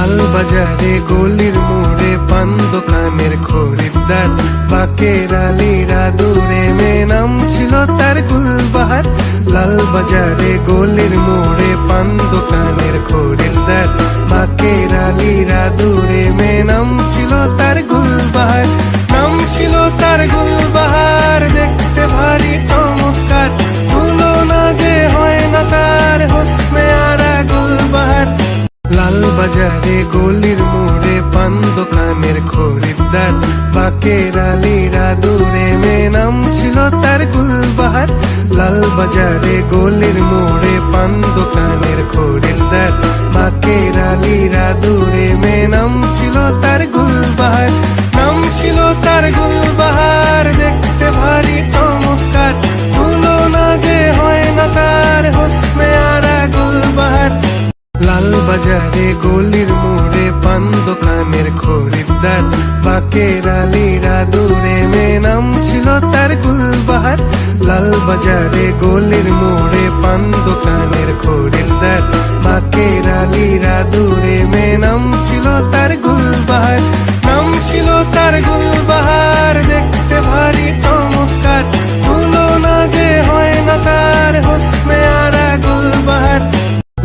লাল বাজারে গলির মোড়ে পান দোকানের খরিদ্দার, বাকের আলীরা দূরে মেয়ে নাম ছিল তার গুলবাহার। লাল বাজারে গলির মোড়ে পান দোকানের খরিদ্দার, বাকের আলীরা দূরে মেয়ে নাম ছিল তার গুলবাহার। নাম ছিল তার গুলবাহার, দেখতে ভারী চমৎকার, তুলনা যে হয় না তার হোসনে আরা গুলবাহার। লাল বাজারে গলির মোড়ে পান দোকানের খরিদ্দার, বাকের আলীরা দূরে মেয়ে নাম ছিল তার গুলবাহার। লাল বাজারে গলির মোড়ে পান দোকানের খরিদ্দার, বাকের আলীরা দূরে মেয়ে নাম ছিল তার গুলবাহার। নাম ছিল তার গুলবাহার, দেখতে ভারী চমৎকার, তুলনা যে হয় না তার হোসনে আরা গুলবাহার। লাল বাজারে গলির মোড়ে পান দোকানের খরিদ্দার, বাকের আলীরা দূরে মেয়ে নাম ছিল তার গুলবাহার। লাল বাজারে গলির মোড়ে পান দোকানের খরিদ্দার, বাকের আলীরা দূরে মেয়ে নাম ছিল তার গুলবাহার। নাম ছিল তার গুলবাহার, দেখতে ভারী চমৎকার, তুলনা যে হয় না তার হোসনে আরা গুলবাহার।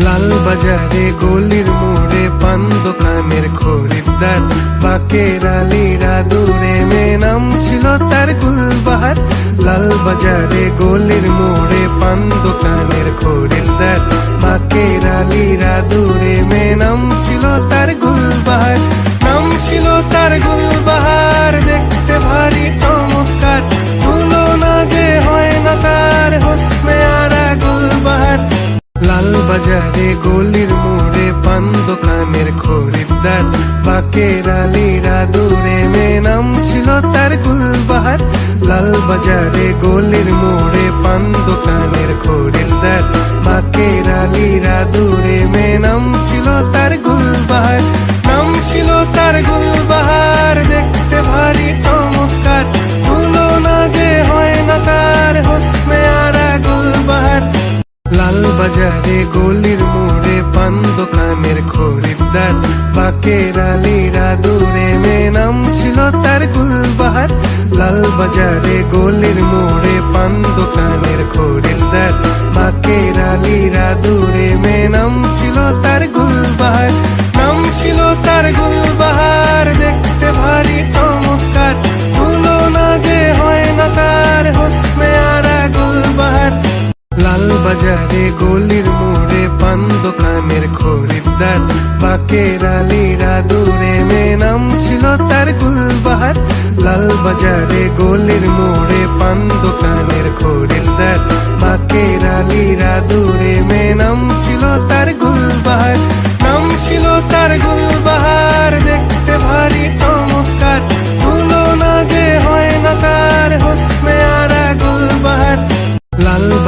লাল বাজারে গলির মোড়ে পান দোকানের খরিদ্দার, বাকের আলীরা দূরে মেয়ে নাম ছিল তার গুলবাহার। লাল বাজারে গলির মোড়ে পান দোকানের খরিদ্দার, বাকের আলীরা দূরে মেয়ে নাম ছিল তার গুলবাহার। নাম ছিল তার গুলবাহার, দেখতে ভারী চমৎকার, তুলনা যে হয় না তার হোসনে আরা গুলবাহার। লাল বাজারে গলির মোড়ে পান দোকানের খরিদ্দার, বাকের আলীরা দূরে মেয়ে নাম ছিল তার গুলবাহার। লাল বাজারে গলির মোড়ে পান দোকানের খরিদ্দার, বাকের আলীরা দূরে মেয়ে নাম ছিল তার গুলবাহার। নাম ছিল তার গুলবাহার, দেখতে ভারী চমৎকার, তুলনা যে হয় না তার হোসনে আরা গুলবাহার। লাল বাজারে গলির মোড়ে পান দোকানের খরিদ্দার, বাকের আলীরা দূরে মেয়ে নাম ছিল তার গুলবাহার। লাল বাজারে গলির মোড়ে পান দোকানের খরিদ্দার, বাকের আলীরা দূরে মেয়ে নাম ছিল তার গুলবাহার। নাম ছিল তার গুলবাহার, দেখতে ভারী চমৎকার, তুলনা যে হয় না তার হোসনে আরা গুলবাহার। লাল বাজারে গলির মোড়ে পান দোকানের খরিদ্দার, বাকের আলীরা দূরে মেয়ে নাম ছিল তার গুলবাহার। লাল বাজারে গলির মোড়ে পান দোকানের খরিদ্দার, বাকের আলীরা দূরে মেয়ে নাম